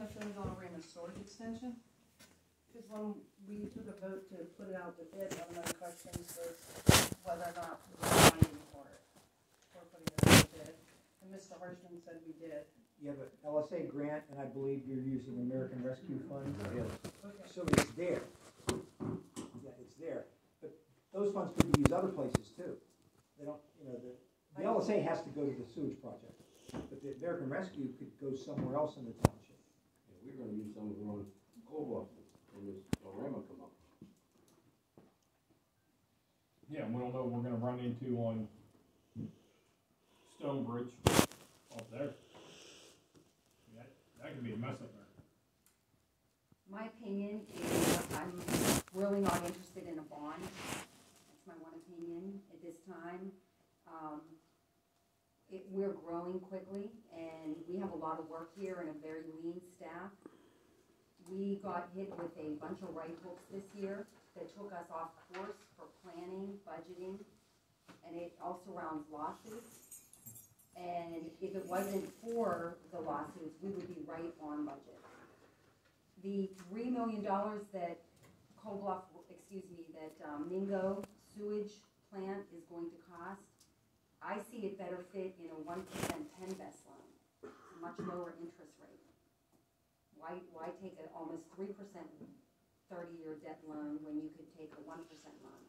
questions on Ramos storage extension? Because when we took a vote to put it out to bid, one of the questions was whether or not we were binding for it, for putting it out to bid. And Mr. Harshman said we did. Yeah, but LSA grant, and I believe you're using American Rescue Funds. Yes. Okay. So it's there. Yeah, it's there. But those funds could be used other places too. They don't, you know, the LSA has to go to the sewage project, but the American Rescue could go somewhere else in the township. Yeah, we're gonna use some of our own coal blocks when this Orama come up. Yeah, and we don't know what we're gonna run into on Stonebridge up there. That could be a mess up there. My opinion is I'm really not interested in a bond. That's my one opinion at this time. We're growing quickly and we have a lot of work here and a very lean staff. We got hit with a bunch of right hooks this year that took us off course for planning, budgeting, and it also surrounds lawsuits. And if it wasn't for the lawsuits, we would be right on budget. The $3 million that Mingo sewage plant is going to cost, I see it better fit in a 1% PennVest loan. It's a much lower interest rate. Why take an almost 3% 30-year debt loan when you could take a 1% loan?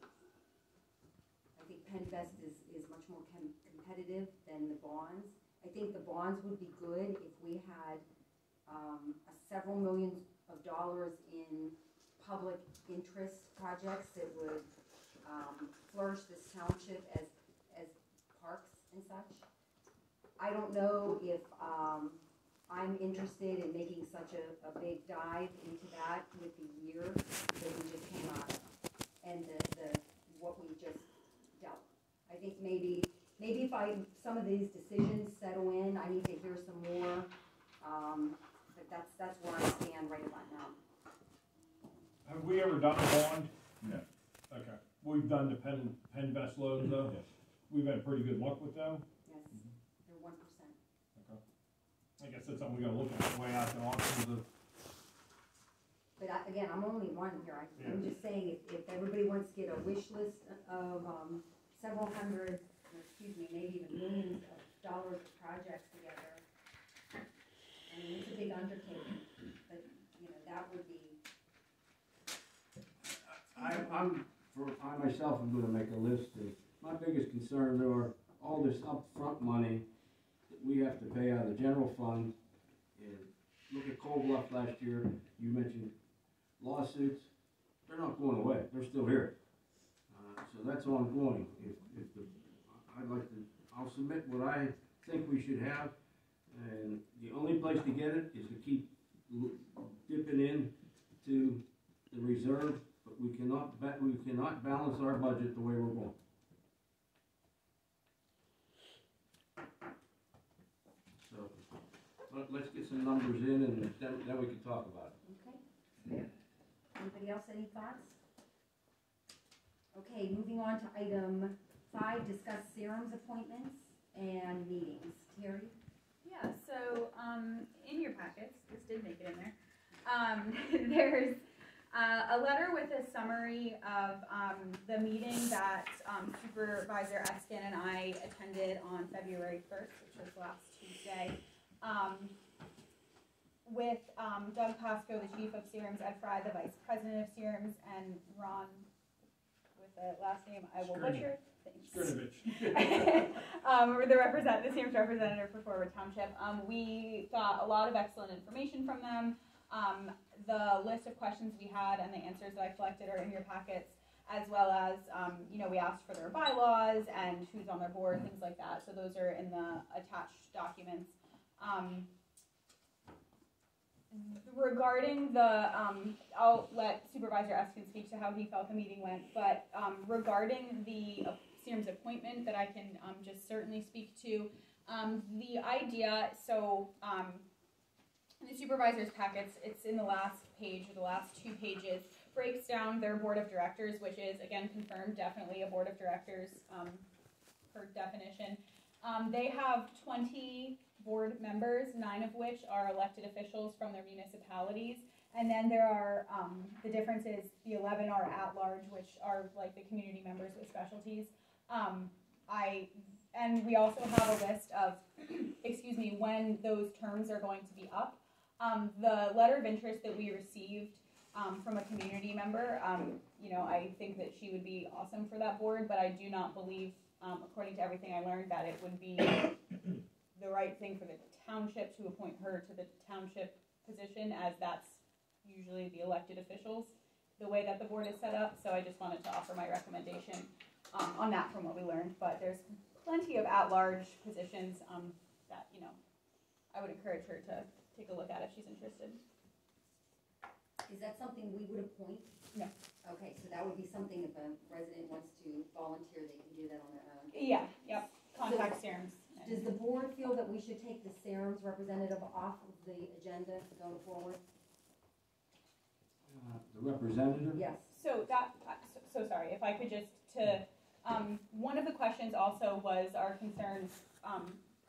I think PennVest is much more competitive than the bonds. I think the bonds would be good if we had several millions of dollars in public interest projects that would flourish this township as parks and such. I don't know if I'm interested in making such a big dive into that with the year that we just came out of and what we just dealt. I think maybe if some of these decisions settle in, I need to hear some more. But that's where I stand right about now. Have we ever done a bond? No. Okay. We've done the PennVest loans though. Yes. We've had pretty good luck with them. Yes, they're 1%. Okay. I guess that's something we gotta look at way out the options of. But again, I'm only one here. I'm just saying if everybody wants to get a wish list of several hundred, maybe even millions of dollars of projects together, I mean, it's a big undertaking, but that would be. I myself am gonna make a list of, my biggest concern are all this upfront money that we have to pay out of the general fund. And look at Cold Bluff last year, you mentioned lawsuits, they're not going away, they're still here. So that's ongoing. I'll submit what I think we should have, and the only place to get it is to keep dipping in to the reserve, but we cannot balance our budget the way we're going. So let's get some numbers in, and then we can talk about it. Okay. Anybody else, any thoughts? Okay, moving on to item 5, discuss SEREMS appointments and meetings. Terry? Yeah, so in your packets, this did make it in there, there's a letter with a summary of the meeting that Supervisor Eskin and I attended on February 1st, which was last Tuesday, with Doug Pasco, the Chief of SEREMS, Ed Fry, the Vice President of SEREMS, and Ron, with the last name I will butcher. The SEREMS representative for Forward Township. We got a lot of excellent information from them. The list of questions we had and the answers that I collected are in your packets, as well as, we asked for their bylaws and who's on their board, things like that. So those are in the attached documents. Regarding the, I'll let Supervisor Eskin speak to how he felt the meeting went, but regarding the SEREMS appointment that I can just certainly speak to, the idea, so in the supervisor's packets, it's in the last page, or the last 2 pages, breaks down their board of directors, which is, again, confirmed, definitely a board of directors per definition. They have 20 board members, 9 of which are elected officials from their municipalities. And then there are, the difference is the 11 are at-large, which are like the community members with specialties. And we also have a list of, excuse me, when those terms are going to be up. The letter of interest that we received from a community member, you know, I think that she would be awesome for that board, but I do not believe, according to everything I learned, that it would be the right thing for the township to appoint her to the township position, as that's usually the elected officials, the way that the board is set up. So I just wanted to offer my recommendation on that from what we learned. But there's plenty of at-large positions that, you know, I would encourage her to take a look at if she's interested. Is that something we would appoint? No. Okay, so that would be something if a resident wants to volunteer, they can do that on their own? Yeah, yep, contact SEREMS. Does the board feel that we should take the SEREMS representative off of the agenda going forward? The representative? Yes. So that, so sorry, if I could just one of the questions also was our concerns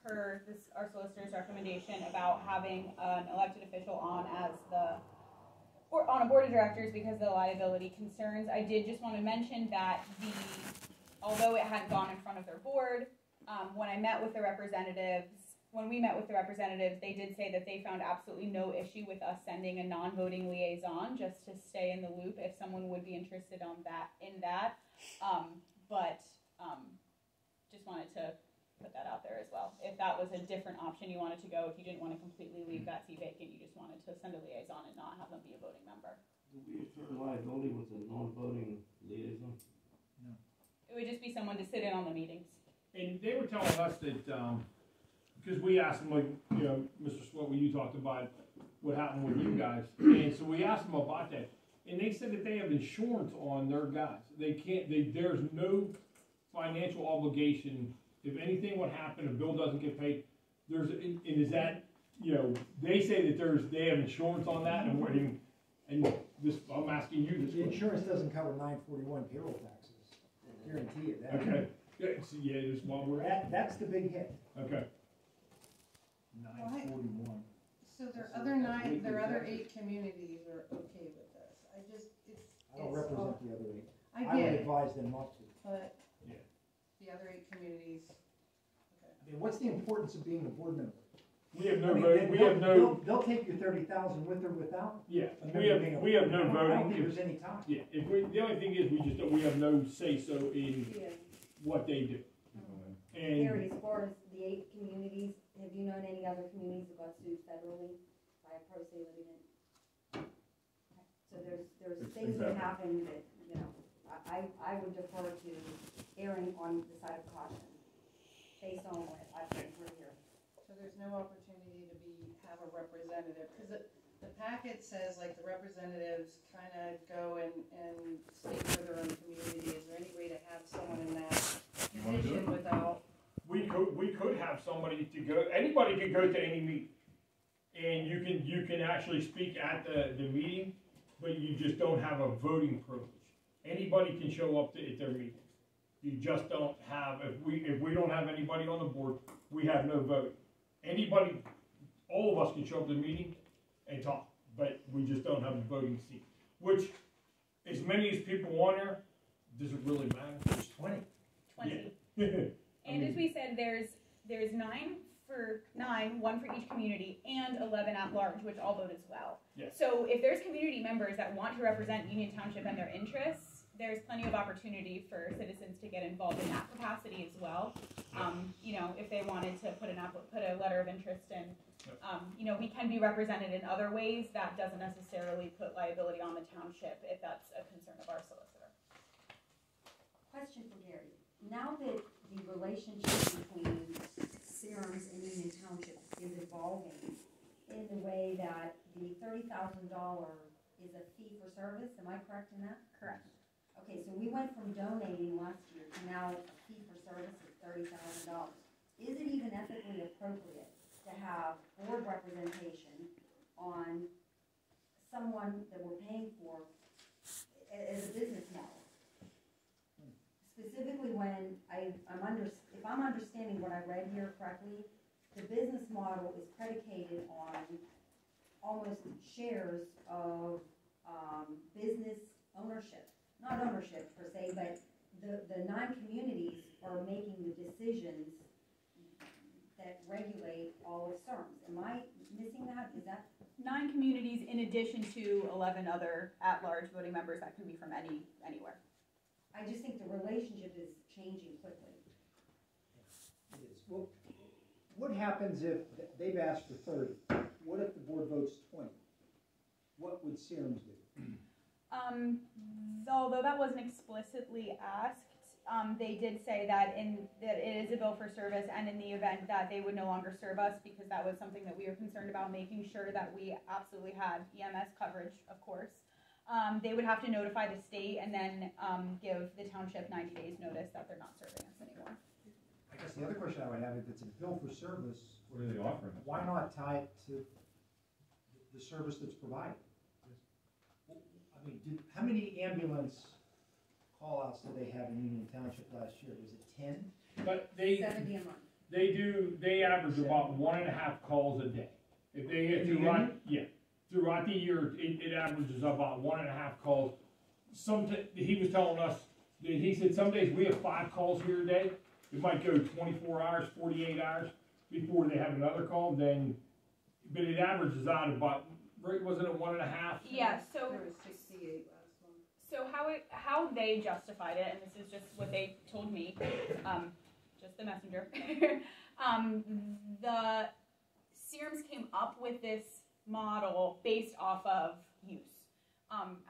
per our solicitor's recommendation about having an elected official on as or on a board of directors because of the liability concerns. I did just want to mention that although it hadn't gone in front of their board, when we met with the representatives, they did say that they found absolutely no issue with us sending a non-voting liaison just to stay in the loop if someone would be interested in that. But just wanted to put that out there as well. If that was a different option you wanted to go, if you didn't want to completely leave that seat vacant, you just wanted to send a liaison and not have them be a voting member. Do we assert liability with a non-voting liaison? No. It would just be someone to sit in on the meetings. And they were telling us that, because we asked them, like, you know, Mr. Swett, when you talked about what happened with you guys, and so we asked them about that, and they said that they have insurance on their guys. There's no financial obligation. If anything would happen, a bill doesn't get paid, and is that, you know, they say that they have insurance on that, and I'm asking you this The question. insurance doesn't cover 941 payroll taxes, I guarantee you that. Okay, yeah, just while we're at, That's the big hit. okay. 941. So there are other 8 communities are okay with this. I don't represent the other 8. I I would get it, advise them not to. but Yeah. the other 8 communities, okay. I mean, what's the importance of being a board member? We have no I mean, vote, they'll take your 30,000 with or without. yeah, a we member being a have board no member. I don't voting. think there's any time. Yeah, the only thing is we have no say-so in Yeah. what they do. Gary, And as far as the 8 communities, have you known any other communities that got sued federally by a pro se litigant? Okay. So there's things that happen that, you know, I would defer to erring on the side of caution, based on what I've been through here. So there's no opportunity to have a representative, because the packet says like the representatives kind of go and state for their own community. Is there any way to have someone in that position without? we could have somebody to go, anybody could go to any meeting. And you can actually speak at the meeting, but you just don't have a voting privilege. Anybody can show up at their meeting. You just don't have, if we don't have anybody on the board, we have no vote. Anybody, all of us can show up to the meeting and talk, but we just don't have a voting seat. Which, as many as people on there, does it really matter? There's 20. 20. Yeah. And as we said, there's 1 for each community, and 11 at large, which all vote as well. Yes. So if there's community members that want to represent Union Township and their interests, there's plenty of opportunity for citizens to get involved in that capacity as well. You know, if they wanted to put a letter of interest in, you know, we can be represented in other ways. That doesn't necessarily put liability on the township if that's a concern of our solicitor. Question for Gary. Now that the relationship between SEREMS and Union Township is evolving in the way that the $30,000 is a fee for service, am I correct in that? Correct. Okay, so we went from donating last year to now a fee for service of $30,000. Is it even ethically appropriate to have board representation on someone that we're paying for as a business model? Specifically when if I'm understanding what I read here correctly, the business model is predicated on almost shares of, business ownership. Not ownership per se, but the 9 communities are making the decisions that regulate all of SERMS. Am I missing that? Is that? 9 communities in addition to 11 other at-large voting members that can be from anywhere. I just think the relationship is changing quickly. It is. Well, what happens if they've asked for 30? What if the board votes 20? What would SEREMS do? Although that wasn't explicitly asked, they did say that that it is a bill for service, and in the event that they would no longer serve us, because that was something that we were concerned about, making sure that we absolutely had EMS coverage, of course. They would have to notify the state and then give the township 90 days notice that they're not serving us anymore. I guess the other question I would have, if it's a bill for service, What are they offering? why not tie it to the service that's provided? I mean, how many ambulance call-outs did they have in Union Township last year? Was it 10? But they 70 a month. they average about 1.5 calls a day. If they hit throughout the year, it averages about 1.5 calls. He was telling us that he said some days we have 5 calls here a day. It might go 24 hours, 48 hours before they have another call. But it averages out about, wasn't it 1.5? Yeah. So There was 68 last month. So how they justified it, and this is just what they told me, just the messenger. The SEREMS came up with this model based off of use,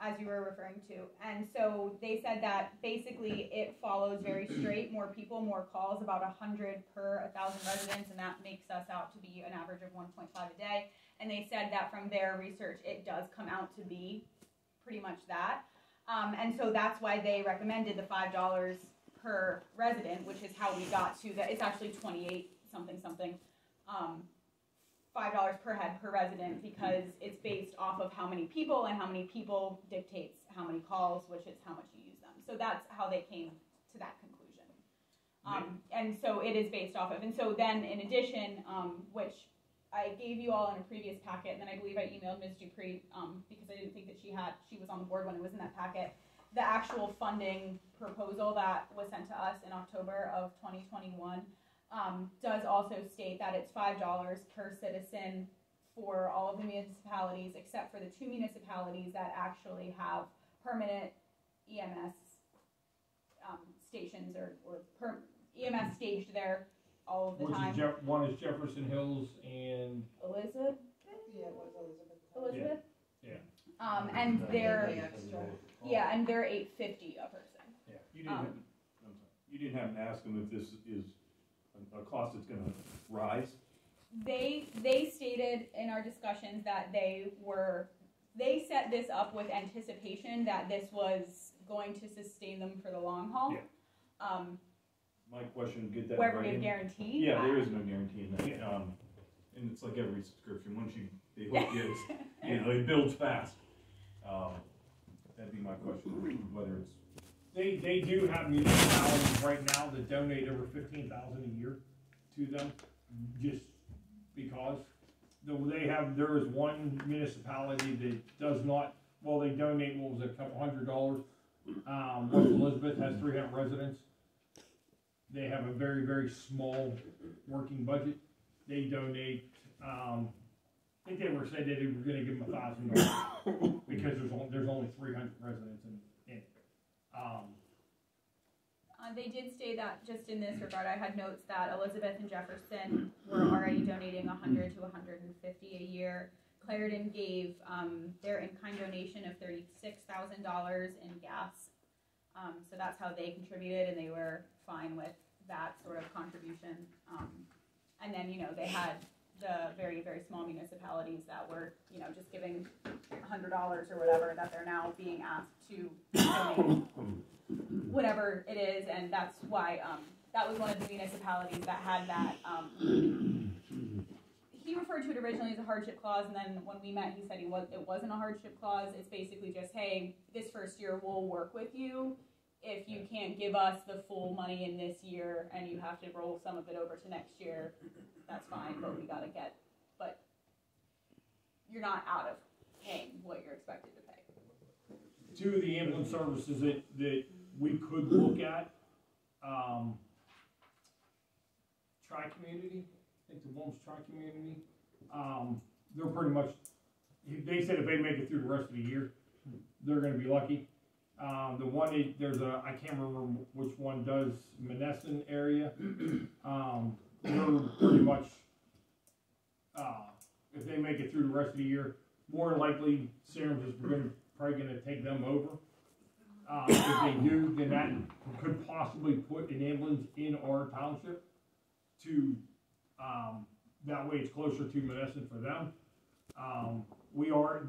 as you were referring to, and so they said that basically it follows very straight, more people, more calls, about 100 per 1,000 residents, and that makes us out to be an average of 1.5 a day. And they said that from their research, it does come out to be pretty much that. And so that's why they recommended the $5 per resident, which is how we got to that. It's actually 28 something, $5 per head per resident, because it's based off of how many people, and how many people dictates how many calls, which is how much you use them. So that's how they came to that conclusion. And so it is based off of, and so then in addition, which I gave you all in a previous packet, and then I believe I emailed Ms. Dupree, because I didn't think that she was on the board when it was in that packet, the actual funding proposal that was sent to us in October of 2021 does also state that it's $5 per citizen for all of the municipalities, except for the 2 municipalities that actually have permanent EMS stations or EMS staged there all of the time. One is Jefferson Hills and Elizabeth? Yeah, it was Elizabeth. Elizabeth? Yeah. And they're, Pay extra. yeah, and they're $8.50 a person. Yeah. You didn't have to ask them if this is a cost that's gonna rise? They stated in our discussions that they set this up with anticipation that this was going to sustain them for the long haul. Yeah. My question, get that Where right we in. guarantee. Yeah, there is no guarantee in that. And it's like every subscription, once they hook you, it builds fast. That'd be my question, whether it's. They do have municipalities right now that donate over $15,000 a year to them, just because. There is one municipality that does not, well, they donate, what was it, a couple $100. West Elizabeth has 300 residents. They have a very, very small working budget. They donate, I think they said that they were gonna give them $1,000 because there's only 300 residents in it. They did say that, just in this regard, I had notes that Elizabeth and Jefferson were already donating $100 to $150 a year. Clarendon gave their in-kind donation of $36,000 in gas. So that's how they contributed, and they were fine with that sort of contribution. And then, they had the very, very small municipalities that were, just giving $100 or whatever, that they're now being asked to donate whatever it is, and that's why that was one of the municipalities that had that. He referred to it originally as a hardship clause, and then when we met, he said it wasn't a hardship clause. It's basically just, hey, this first year we'll work with you. if you can't give us the full money in this year and you have to roll some of it over to next year, that's fine, but but you're not out of paying what you're expected to pay. Two of the ambulance services that we could look at, Tri-Community, I think the one's Tri-Community, they're pretty much, they said if they make it through the rest of the year, they're gonna be lucky. The one, I can't remember which one does Menneson area, they're pretty much, if they make it through the rest of the year, more likely SEREMS is probably gonna take them over. If they do, then that could possibly put an ambulance in our township to, that way it's closer to Menneson for them.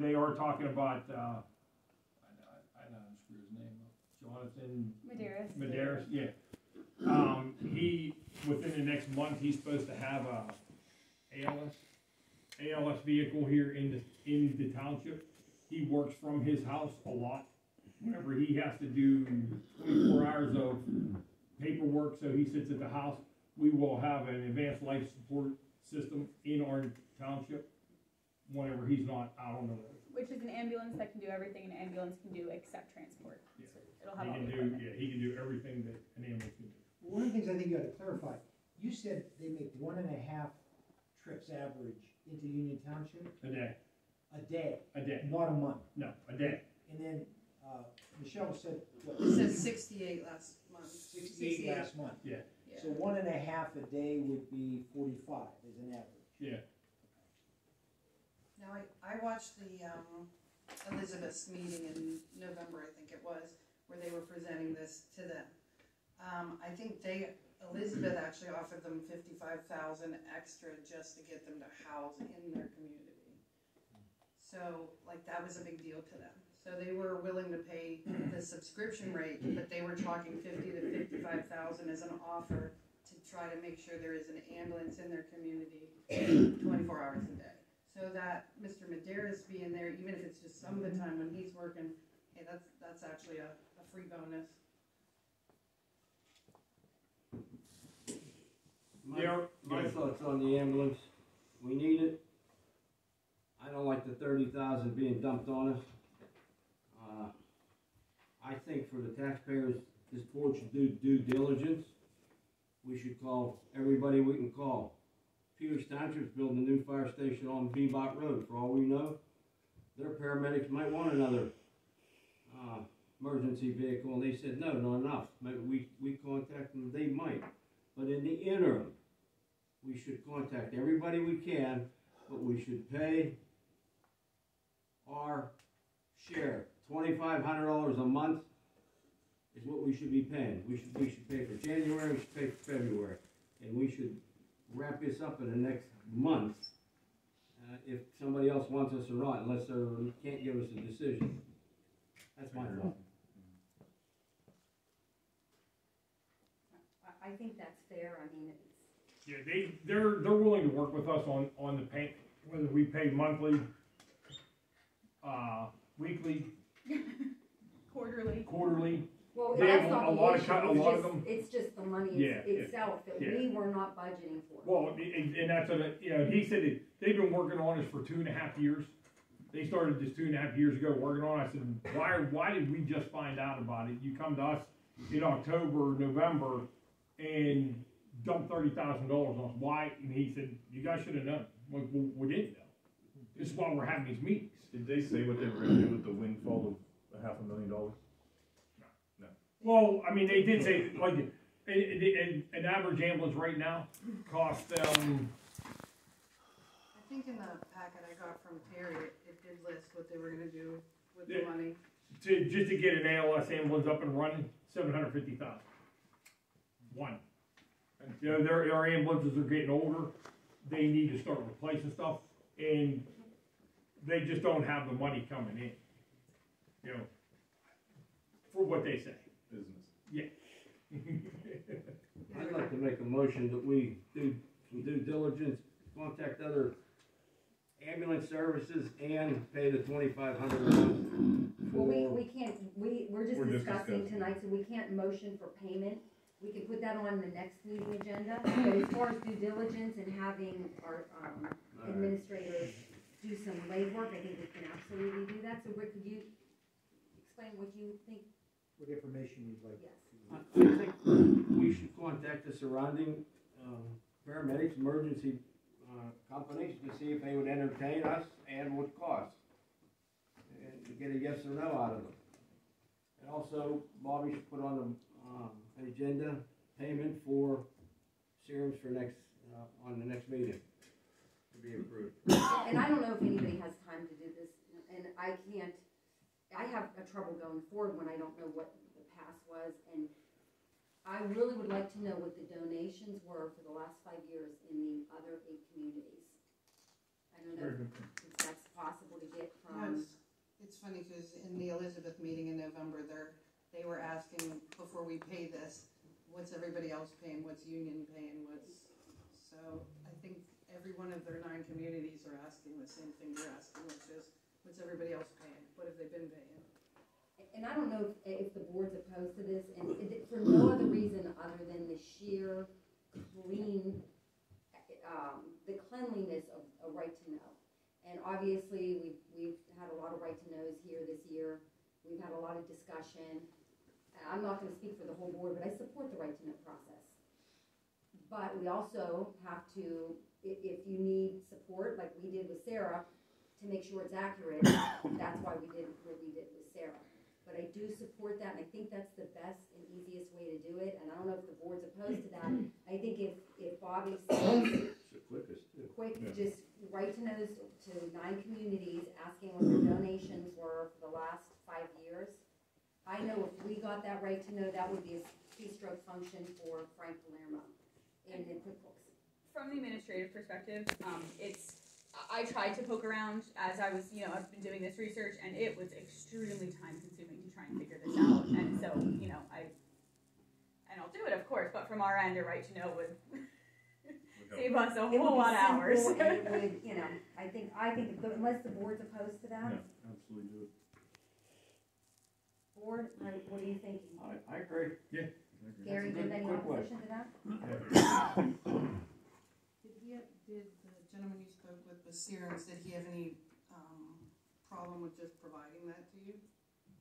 They are talking about, I know how to screw his name up, Jonathan Medeiros, yeah. He, within the next month, he's supposed to have a ALS vehicle here in the township. He works from his house a lot. Whenever he has to do 24 hours of paperwork, so he sits at the house, we will have an advanced life support system in our township whenever he's not out on the road. Which is an ambulance that can do everything an ambulance can do except transport. Yeah. So it'll have all the equipment. He can do everything that an ambulance can do. One of the things I think you ought to clarify, you said they make 1.5 trips average into Union Township? A day. A day? A day. Not a month? No, a day. And then, Michelle said, what? It said 68 last month. 68 last month. Yeah. So 1.5 a day would be 45 as an average. Yeah. Now, I watched the Elizabeth's meeting in November, I think it was, where they were presenting this to them. I think Elizabeth actually offered them $55,000 extra just to get them to house in their community. So, like, that was a big deal to them. So they were willing to pay the subscription rate, but they were talking $50,000 to $55,000 as an offer to try to make sure there is an ambulance in their community 24 hours a day. So that Mr. Medeiros being there, even if it's just some of the time when he's working, hey, that's actually a free bonus. My thoughts on the ambulance, we need it. I don't like the 30,000 being dumped on us. I think for the taxpayers, this board should do due diligence. We should call everybody we can call. Peters Township's building a new fire station on Bebop Road. For all we know, their paramedics might want another emergency vehicle, and they said no, not enough. Maybe we contact them, they might. But in the interim, we should contact everybody we can, but we should pay our share. $2,500 a month is what we should be paying. We should pay for January, we should pay for February, and we should wrap this up in the next month if somebody else wants us or not, unless they can't give us a decision. That's my thought. I think that's fair. I mean, it's. Yeah, they're willing to work with us on the pay, whether we pay monthly, weekly, quarterly. Well, They that's have not a the lot of issue. lot of them. It's just the money itself that we were not budgeting for. Well, and that's he said that they've been working on this for 2.5 years. They started this 2.5 years ago working on it. I said, why did we just find out about it? You come to us in October, November, and dump $30,000 on us. Why? And he said, you guys should have known. Well, we didn't know. This is why we're having these meetings. Did they say what they were gonna do with the windfall of $500,000? No. Well, I mean, they did say, like, an average ambulance right now costs them. I think in the packet I got from Terry, it did list what they were gonna do with the money. Just to get an ALS ambulance up and running, $750,000. One. You know, our ambulances are getting older. They need to start replacing stuff, and they just don't have the money coming in. You know, for what they say. Business. Yeah. I'd like to make a motion that we do some due diligence, contact other ambulance services and pay the 2,500 a month Well, for. we can't, we're just discussing tonight, so we can't motion for payment. We can put that on the next meeting agenda, but as far as due diligence and having our, administrators do some legwork, I think we can absolutely do that. So Rick, could you explain what you think? What information you'd like? Yes. I think we should contact the surrounding paramedics, emergency companies to see if they would entertain us and what cost. And to get a yes or no out of them. And also, Bobby should put on the an agenda payment for SEREMS for next, on the next meeting to be approved. And I don't know if anybody has time to do this, and I have a trouble going forward when I don't know what the past was, and I really would like to know what the donations were for the last 5 years in the other 8 communities. I don't know if that's possible to get from. It's funny, because in the Elizabeth meeting in November, they were asking, before we pay this, what's everybody else paying, what's Union paying, so I think every one of their 9 communities are asking the same thing you're asking, which is, what's everybody else paying, what have they been paying? And I don't know if the board's opposed to this, and for no other reason other than the sheer the cleanliness of a right to know. And obviously, we've had a lot of right to knows here this year. We've had a lot of discussion. I'm not going to speak for the whole board, but I support the right to know process. But we also have to, if you need support, like we did with Sarah, to make sure it's accurate, that's why we did what we did with Sarah. But I do support that, and I think that's the best and easiest way to do it. And I don't know if the board's opposed to that. I think if Bobby says It's the quickest too. quick, just right to knows to 9 communities, asking what their donations were for the last 5 years. I know if we got that right to know, that would be a keystroke function for Frank Palermo in the QuickBooks. From the administrative perspective, I tried to poke around as I was, I've been doing this research, and it was extremely time consuming to try and figure this out. And so, I'll do it, of course, but from our end, a right to know would save us a whole lot of hours. And it would, I think unless the board's opposed to that. Yeah, absolutely do it. Board, what are you thinking? I agree. Yeah. Gary, do you have any Quick way. opposition to that? Did the gentleman you spoke with SEREMS, did he have any problem with just providing that to you?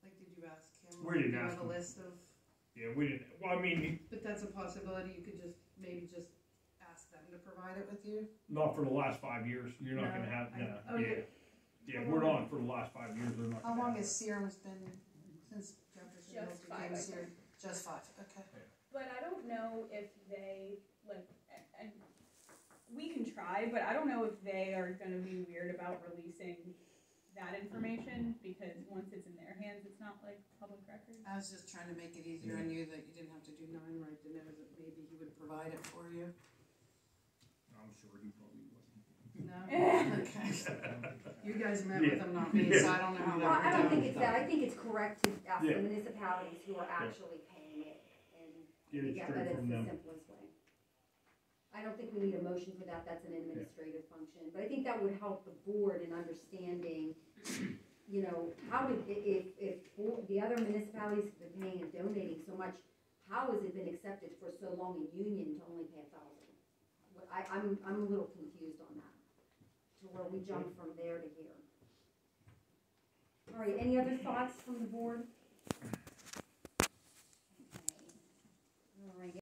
Like, did you ask him? We didn't do you ask have a him. list of? Yeah, we didn't, well, I mean, But that's a possibility, you could maybe just ask them to provide it with you? not for the last 5 years, you're not No, gonna have, oh, yeah. Yeah, we're not for the last 5 years, they're not. How gonna long have has SEREMS been since Jefferson Hill Just became 5, I SEREMS? Just 5, okay. But I don't know if they, and we can try, but I don't know if they are gonna be weird about releasing that information, because once it's in their hands, it's not like public record. I was just trying to make it easier on you that you didn't have to do 9 right to know, that maybe he would provide it for you. I'm sure he probably wouldn't. No? Okay. You guys met with him, not me, so I don't know how that Well, I don't worked think it's that. I think it's correct to ask Yeah. the municipalities who are actually paying it, and Get it that straight is from the them. simplest way. I don't think we need a motion for that. That's an administrative function, but I think that would help the board in understanding. How did, if the other municipalities have been paying and donating so much, how has it been accepted for so long in Union to only pay 1,000? I'm a little confused on that, to where we jump from there to here. All right, any other thoughts from the board?